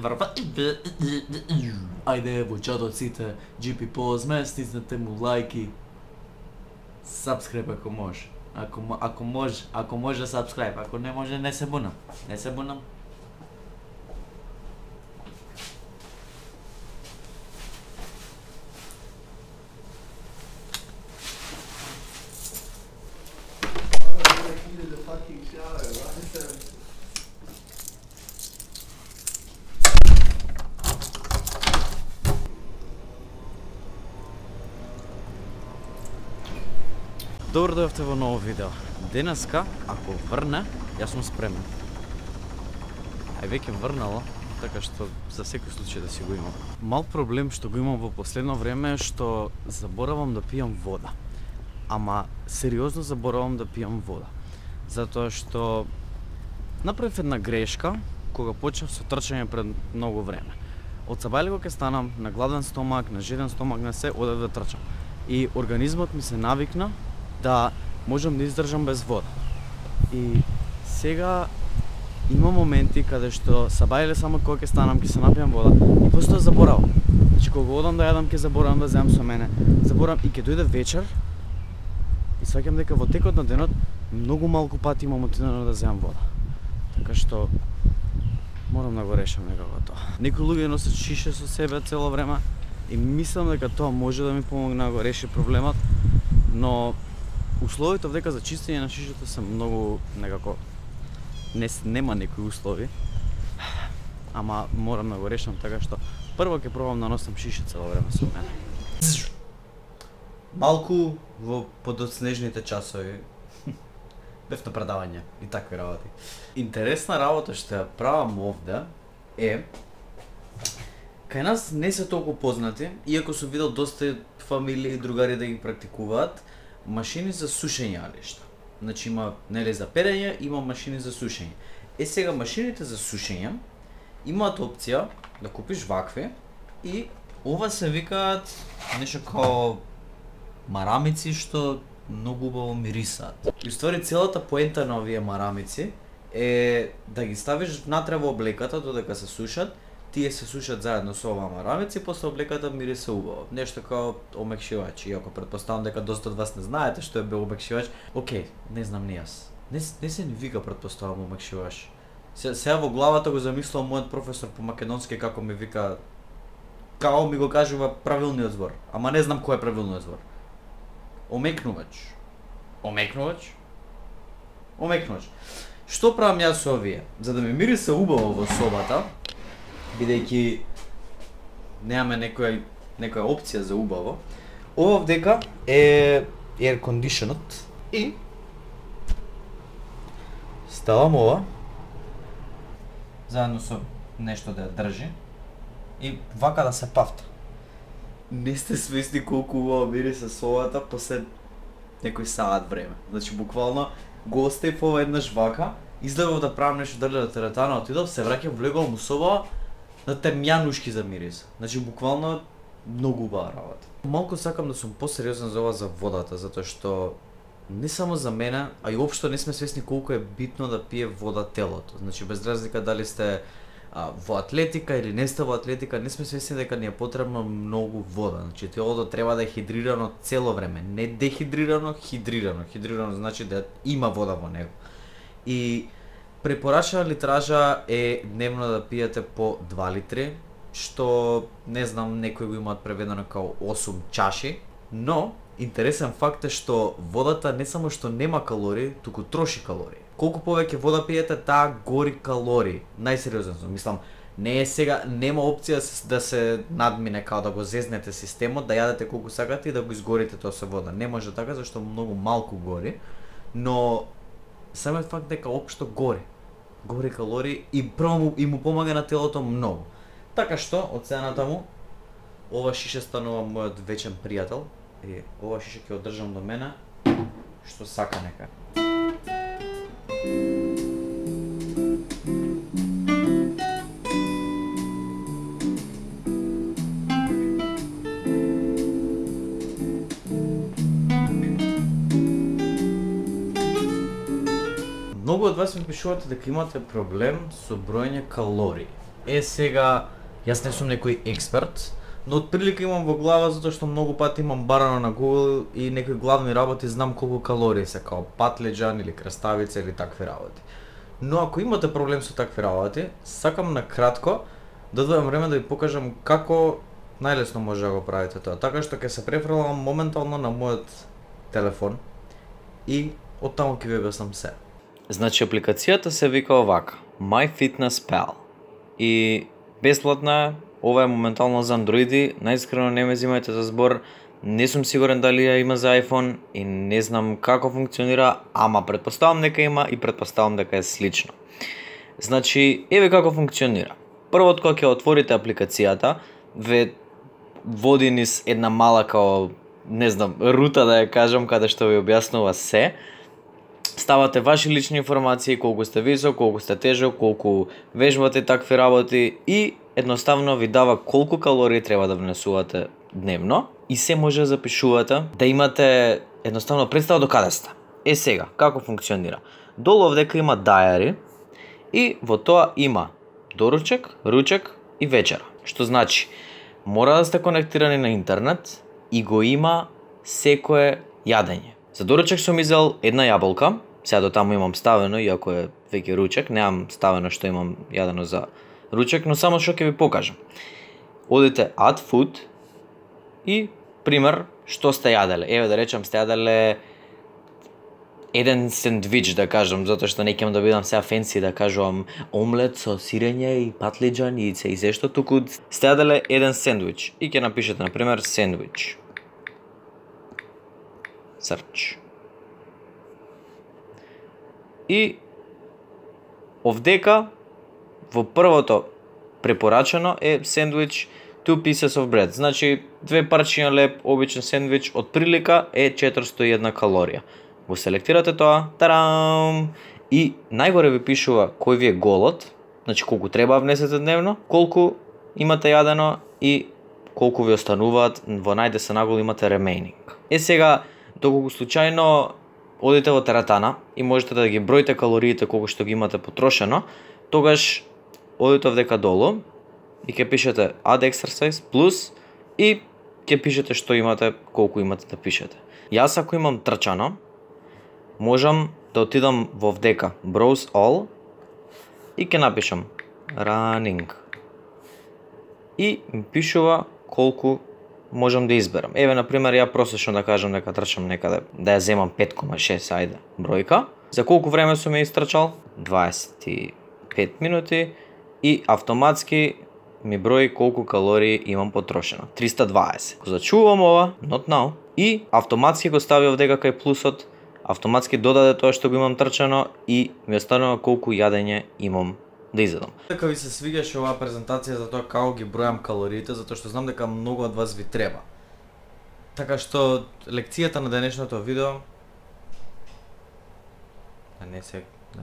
врва. Ајде ево, чадоците, GP позме, стиснете му лајки. Subscribe ако може. Ако може subscribe, ако не може не се бунам. Не се бунам. Добро дојавте во ново видео. Денеска, ако врне, јас сум спремен. Ај веќе врнало, така што за секој случај да си го имам. Мал проблем што го имам во последно време е што заборавам да пијам вода. Ама сериозно заборавам да пијам вода. Затоа што направив една грешка кога почнав со трчање пред многу време. Од сабајле кога ќе станам на гладен стомак, на жеден стомак, на се одев да трчам. И организмот ми се навикна да можам да издржам без вода. И сега има моменти каде што сабајле само кога ќе станам, ќе се напијам вода и после заборавам. Значи кога одам да јадам, ќе заборавам да земам со мене. Заборавам и ќе дојде вечер и сваќам дека во текот на денот многу малку пати имам отидено да земам вода. Така што морам да го решам некако тоа. Некои луѓе носат шише со себе цело време и мислам дека тоа може да ми помогне да го реши проблемот, но условите овдека за чистење на шишето се многу некако нема некои услови. Ама морам да го решам, така што прво ќе пробам да носам шише цело време со мене. Малку во подоцнежните часови бев на предавање и такви работи. Интересна работа што ја правам овде е кај нас не се толку познати, иако сум видел доста фамилии и другари да ги практикуваат машини за сушење алишта. Значи има нели за перење, има машини за сушење. Сега машините за сушење имаат опција да купиш вакви и ова се викаат нешто као марамици што многу убаво мирисаат. И уствари целата поента на овие марамици е да ги ставиш внатре во облеката додека се сушат. Тие се сушат заедно со оваа марамица и после облеката мирисе убаво. Нешто као омекшивач, иако претпоставам дека доста од вас не знаете што е бил омекшивач. Океј, не знам ни јас. Не се ни вика претпоставам омекшивач. Сега во главата го замислувам мојот професор по македонски како ми вика, као ми го кажува правилниот збор, ама не знам кој е правилниот збор. Омекнувач. Омекнувач? Омекнувач. Што правам јас со овие? За да ми мирисе убаво во собата, бидејќи немаме некоја опција за убаво, ова вдека е air conditioned и ставам ова заедно со нешто да ја држи и вака да се пафта. Не сте свесни колку убаво мирисе собата после некој саат време. Значи буквално го оставив ова еднаш вака, излегов да правам нешто дрле на теретана, отидов, се враќам, влегувам у соба, на темјанушки за мирис. Значи буквално многу убава работа. Малку сакам да сум посериозен за ова за водата, затоа што не само за мене, а и општо не сме свесни колку е битно да пие вода телото. Значи без разлика дали сте во атлетика или не сте во атлетика, не сме свесни дека ни е потребно многу вода. Значи телото треба да е хидрирано цело време, не дехидрирано, хидрирано. Хидрирано значи да има вода во него. И препорачена литража е дневно да пиете по 2 литри, што не знам, некои го имаат преведено као 8 чаши, но интересен факт е што водата не само што нема калории, туку троши калории. Колку повеќе вода пиете, таа гори калории. Најсериозно, мислам, не е сега, нема опција да се надмине као да го зезнете системот, да јадете колку сакате и да го изгорите тоа со вода. Не може така зашто многу малку гори, но самиот факт дека општо гори калории и прво и му помага на телото многу. Така што, од сега натаму, ова шише станува мојот вечен пријател и ова шише ќе одржам до мене, што сака нека. Многу од вас ми пишувате дека имате проблем со броење калории. Сега, јас не сум некој експерт, но отприлика имам во глава затоа што многу пати имам барано на Google и некои главни работи знам колку калории се, као патлеџан или краставица или такви работи. Но ако имате проблем со такви работи, сакам на кратко да одвојам време да ви покажам како најлесно може да го правите тоа. Така што ќе се префрлам моментално на мојот телефон и оттаму ќе ви објаснам се. Значи апликацијата се вика овака MyFitnessPal и бесплатна е. Ова е моментално за андроиди, најискрено не ме земајте за збор, не сум сигурен дали ја има за iPhone и не знам како функционира, ама претпоставам дека има и претпоставам дека е слично. Значи, еве како функционира. Првот кога ќе отворите апликацијата, ве води низ една мала као, не знам, рута да ја кажам, каде што ви објаснува се. Ставате ваши лични информации, колку сте висок, колку сте тежок, колку вежбате такви работи и едноставно ви дава колку калории треба да внесувате дневно и се може да запишувате, да имате едноставно представа до каде сте. Сега, како функционира? Долу овдека има diary и во тоа има доручек, ручек и вечера. Што значи, мора да сте конектирани на интернет и го има секое јадење. За доручек сум изел една јаболка, сега до таму имам ставено, иако е веќе ручек, немам ставено што имам јадено за ручек, но само што ќе ви покажам. Одите Add Food и пример што сте јаделе. Еве да речам сте јаделе еден сендвич да кажам, затоа што не ќе да бидам сега фенси да кажувам омлет со сирење и патлиџан и се што, туку сте јаделе еден сендвич и ќе напишете на пример сендвич. Search. И овдека во првото препорачено е сендвич 2 pieces of bread. Значи, 2 парчиња леб, обичен сендвич, од прилика е 401 калорија. Го селектирате тоа, тарам! И најгоре ви пишува кој ви е голод, значи колку треба да внесете дневно, колку имате јадено и колку ви остануваат, во најдесен нагол имате remaining. Сега, доколку случајно одите во тератана и можете да ги броите калориите колку што ги имате потрошено, тогаш одите овдека долу и ќе пишете Add Exercise Plus и ќе пишете што имате, колку имате да пишете. Јас ако имам трчано, можам да отидам во вдека Browse All и ќе напишам Running. И ми пишува колку можам да изберам. Еве, например, ја просечно да кажам дека трчам некаде, да ја земам 5,6, ајде, бројка. За колку време сум ја истрчал? 25 минути и автоматски ми брои колку калории имам потрошено. 320. Го зачувам ова, not now, и автоматски го стави овдека кај плюсот, автоматски додаде тоа што го имам трчано и ми останува колку јадење имам да изедам. Дека ви се свиѓаше оваа презентација за тоа како ги бројам калориите, затоа што знам дека многу од вас ви треба. Така што лекцијата на денешното видео да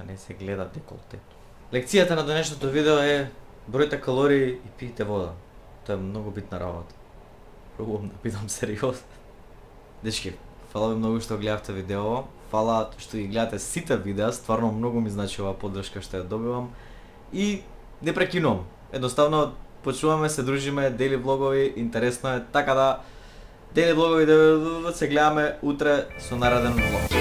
не се гледа деколтето. Лекцијата на денешното видео е бројте калории и пијте вода. Тоа е многу битна работа. Пробувам да бидам сериозен. Дечки, фала ви многу што гледавте видео. Фала што ги гледате сите видеа, стварно многу ми значи оваа поддршка што ја добивам. И не прекинувам. Едноставно почнуваме, се дружиме, дели влогови, интересно е, така да дели влогови да се гледаме утре со нареден влог.